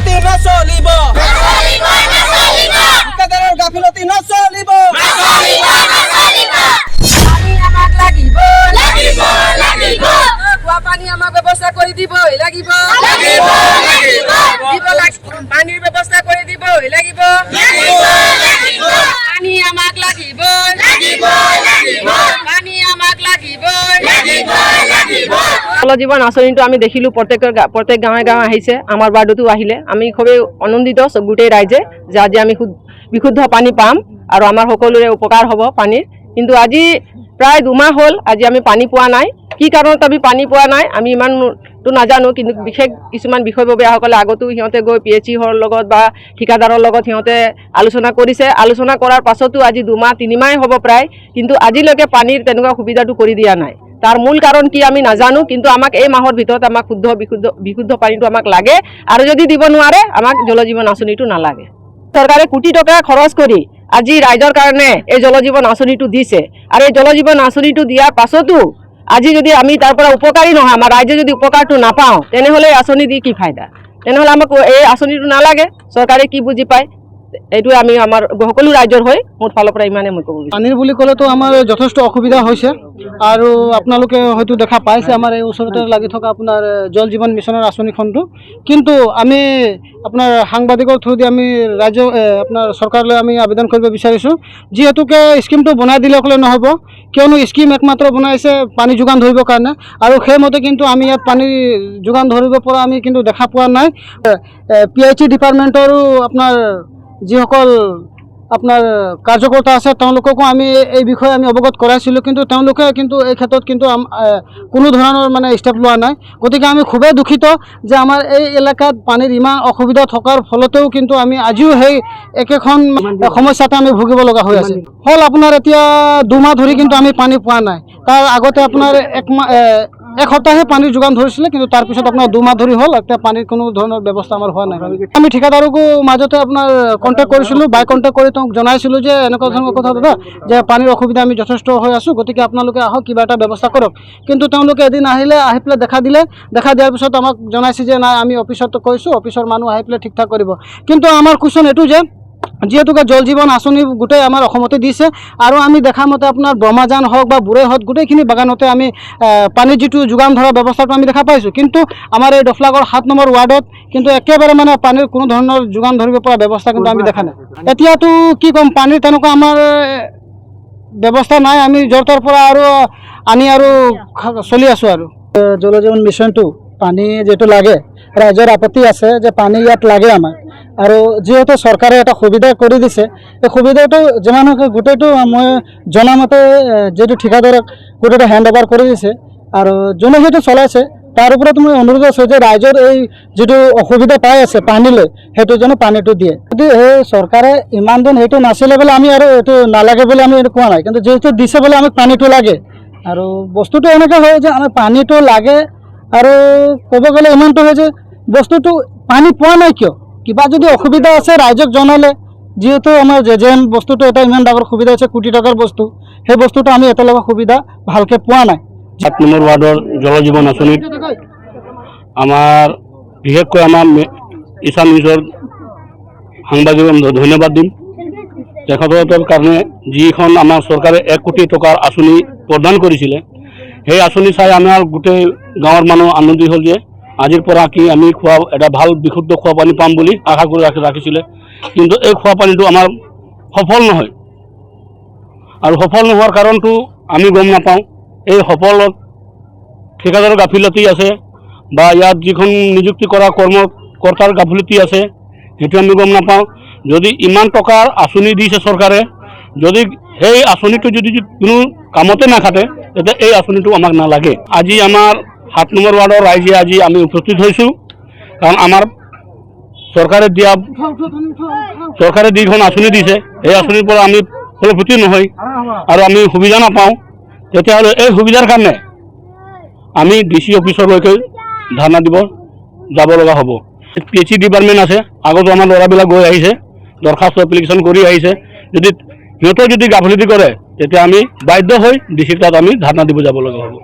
গাফিলতি নচলিব ঠিকাদাৰৰ গাফিলতি নচলিব পানী আমাক লাগিব খোৱা পানী আমাক ব্যৱস্থা কৰি দিবই লাগিব পানীৰ ব্যৱস্থা কৰি দিবই লাগিব পানী আমাক লাগিব পানী আমাক লাগিব জল জীবন আঁচনিটো আমি দেখিলো প্রত্যেক গাঁৱে গাঁৱে আহিছে আমাৰ বাৰ্ডতো আহিলে আমি খুবই আনন্দিত গোটেই ৰাইজে যে আজি আমি বিশুদ্ধ পানী পাম আৰ আমাৰ সকলোৰে উপকাৰ হব পানীৰ কিন্তু আজি প্ৰায় 2 মাহ হল আজি আমি পানী পোৱা নাই কি কাৰণত আমি পানী পোৱা নাই আমি ইমানটো নাজানো কিন্তু বিশেষ কিছুমান বিষয়ববীয়াসকলে আগতো সিহঁতে গৈ PHC হৰ লগত বা ঠিকাদাৰৰ লগত সিহঁতে আলোচনা কৰিছে আলোচনা কৰাৰ পাছতো আজি 2 মাহ 3 মাহ হ'ব প্ৰায় কিন্তু আজিলৈকে পানীৰ তেনেকুৱা সুবিধাটো কৰি দিয়া নাই তাৰ মূল কাৰণ কি আমি নাজানো কিন্তু আমাক এই মাহৰ ভিতৰত আমাক শুদ্ধ বিশুদ্ধ পানীটো আমাক লাগে আৰু যদি দিব নোৱাৰে আমাক জল জীবন আঁচনিটো নালাগে চৰকাৰে কোটি টকা খৰচ কৰি আজি ৰাইজৰ কাৰণে এই জল জীবন আঁচনিটো দিছে আৰু এই জল জীবন আঁচনিটো দিয়াৰ পাছতো আজি যদি আমি তাৰ পৰা উপকাৰী নহয় আমাৰ ৰাইজে যদি উপকাৰটো নাপাওঁ তেনেহ'লে আঁচনি দি কি ফায়দা তেনেহ'লে আমাক এই আঁচনিটো নালাগে চৰকাৰে কি বুজি পায় এইটো আমি আমাৰ সকলো ৰাজ্যৰ হৈ মোৰ ফালৰ পৰা ইমানে মই ক'ব বিচাৰিম পানীৰ বুলি ক'লেতো আমাৰ যথেষ্ট অসুবিধা হৈছে আৰু আপোনালোকে হয়তো দেখা পাইছে আমাৰ এই ওচৰতে লাগি থকা আপোনাৰ জল জীৱন মিছনৰ আঁচনিখনটো কিন্তু আমি আপোনাৰ সাংবাদিকৰ থ্ৰুদি আমি ৰাজ্য আপোনাৰ চৰকাৰলৈ আমি আবেদন কৰিব বিচাৰিছোঁ যিহেতুকে স্কিমটো বনাই দিলে অকলে নহ'ব কিয়নো স্কিম একমাত্ৰ বনাইছে পানী যোগান ধৰিবৰ কাৰণে আৰু সেইমতে কিন্তু আমি ইয়াত পানী যোগান ধৰিব পৰা আমি কিন্তু দেখা পোৱা নাই PHC ডিপাৰ্টমেণ্টৰো আপোনাৰ যিসকল আপোনাৰ কাৰ্যকৰ্তা আছে তেওঁলোককো আমি এই বিষয়ে আমি অৱগত কৰাইছিলোঁ কিন্তু তেওঁলোকে কিন্তু এই ক্ষেত্ৰত কিন্তু কোনো ধৰণৰ মানে ষ্টেপ লোৱা নাই গতিকে আমি খুবেই দুখিত যে আমাৰ এই এলেকাত পানীৰ ইমান অসুবিধা থকাৰ ফলতেও কিন্তু আমি আজিও সেই একেখন সমস্যাতে আমি ভুগিব লগা হৈ আছে হ'ল আপোনাৰ এতিয়া 2 মাহ ধৰি কিন্তু আমি পানী পোৱা নাই তাৰ আগতে আপোনাৰ এক সপ্তাহে পানীৰ যোগান ধৰিছিলে কিন্তু তাৰপিছত আপোনাৰ 2 মাহ ধৰি হ'ল এতিয়া পানীৰ কোনো ধৰণৰ ব্যৱস্থা আমাৰ হোৱা নাই আমি ঠিকাদাৰকো মাজতে আপোনাৰ কণ্টেক্ট কৰিছিলোঁ বাই কণ্টেক্ট কৰি তেওঁক জনাইছিলোঁ যে এনেকুৱা ধৰণৰ কথা দাদা যে পানীৰ অসুবিধা আমি যথেষ্ট হৈ আছোঁ গতিকে আপোনালোকে আহক কিবা এটা ব্যৱস্থা কৰক কিন্তু তেওঁলোকে এদিন আহিলে আহি পেলাই দেখা দিয়াৰ পিছত আমাক জনাইছে যে নাই আমি অফিচত কৈছোঁ অফিচৰ মানুহ আহি পেলাই ঠিক ঠাক কৰিব কিন্তু আমাৰ কুৱেশ্যন এইটো যে যিহেতুকে জল জীৱন আঁচনি গোটেই আমাৰ অসমতে দিছে আৰু আমি দেখা মতে আপোনাৰ ব্ৰহ্মাজান হওক বা বুঢ়ৈ হওক গোটেইখিনি বাগানতে আমি পানীৰ যিটো যোগান ধৰা ব্যৱস্থাটো আমি দেখা পাইছোঁ কিন্তু আমাৰ এই দফলাগড় 7 নম্বৰ ৱাৰ্ডত কিন্তু একেবাৰে মানে পানীৰ কোনো ধৰণৰ যোগান ধৰিব পৰা ব্যৱস্থা কিন্তু আমি দেখা নাই এতিয়াতো কি ক'ম পানীৰ তেনেকুৱা আমাৰ ব্যৱস্থা নাই আমি য'ৰ পৰা আৰু আনি আৰু চলি আছোঁ আৰু জল জীৱন মিছনটো পানী যিটো লাগে ৰাইজৰ আপত্তি আছে যে পানী ইয়াত লাগে আমাক আৰু যেহেতু চৰকাৰে এটা সুবিধা কৰি দিছে এই সুবিধাটো যিমান গোটেইটো মই জনামতে যেটো ঠিকাদাৰক গোটেইটো হেণ্ড অভাৰ কৰি দিছে আৰু যোনে সেইটো চলাইছে তাৰ ওপৰত মই অনুৰোধ আছে যে ৰাইজৰ এই যেটো অসুবিধা পাই আছে পানীলৈ সেইটো যেন পানীটো দিয়ে যদি এই চৰকাৰে ইমান দিন সেইটো নাছিলে বলে আমি আৰু এইটো নালাগে বুলি আমি কোৱা নাই কিন্তু যেহেতু দিছে বলে আমাক পানীটো লাগে আৰু বস্তুটো এনেকৈ হয় যে আমাৰ পানীটো লাগে আৰু ক'ব গ'লে ইমানটো হয় যে বস্তুটো পানী পোৱা নাই কিয় কিবা যদি অসুবিধা আছে ৰাইজক জনালে যেহেতু আমাৰ যেন বস্তুটো এটা ইমান ডাঙৰ সুবিধা আছে কোটি টকাৰ বস্তু সেই বস্তুটো আমি এতিয়ালৈকে সুবিধা ভালকৈ পোৱা নাই 7 নম্বৰ ৱাৰ্ডৰ জল জীৱন আঁচনিত আমাৰ বিশেষকৈ আমাৰ ঈশান নিউজৰ সাংবাদিকক ধন্যবাদ দিম তেখেতৰ কাৰণে যিখন আমাৰ চৰকাৰে 1 কোটি টকাৰ আঁচনি প্ৰদান কৰিছিলে সেই আঁচনি চাই আমাৰ গোটেই গাঁৱৰ মানুহ আনন্দিত হ'ল যে আজিৰ পৰা কি আমি খোৱা এটা ভাল বিশুদ্ধ খোৱা পানী পাম বুলি আশা কৰি ৰাখিছিলে কিন্তু এই খোৱা পানীটো আমাৰ সফল নহয় আৰু সফল নোহোৱাৰ কাৰণটো আমি গম নাপাওঁ এই সফলত ঠিকাদাৰৰ গাফিলতি আছে বা ইয়াত যিখন নিযুক্তি কৰা কৰ্মকৰ্তাৰ গাফিলতি আছে সেইটো আমি গম নাপাওঁ যদি ইমান টকাৰ আঁচনি দিছে চৰকাৰে যদি সেই আঁচনিটো যদি কোনো কামতে নাখাটে তেতিয়া এই আঁচনিটো আমাক নালাগে আজি আমাৰ 7 নম্বৰ ৱাৰ্ডৰ ৰাইজে আজি আমি উপস্থিত হৈছোঁ কাৰণ আমাৰ চৰকাৰে যিখন আঁচনি দিছে এই আঁচনিৰ পৰা আমি ফলপ্ৰসূ নহয় আৰু আমি সুবিধা নাপাওঁ তেতিয়াহ'লে এই সুবিধাৰ কাৰণে আমি DC অফিচলৈকে ধাৰণা দিব যাব লগা হ'ব PHC ডিপাৰ্টমেণ্ট আছে আগতো আমাৰ ল'ৰাবিলাক গৈ আহিছে দৰখাস্ত এপ্লিকেশ্যন কৰি আহিছে যদি সিহঁতৰ যদি গাফিলতি কৰে তেতিয়া আমি বাধ্য হৈ DC তাত আমি ধাৰণা দিব যাব লগা হ'ব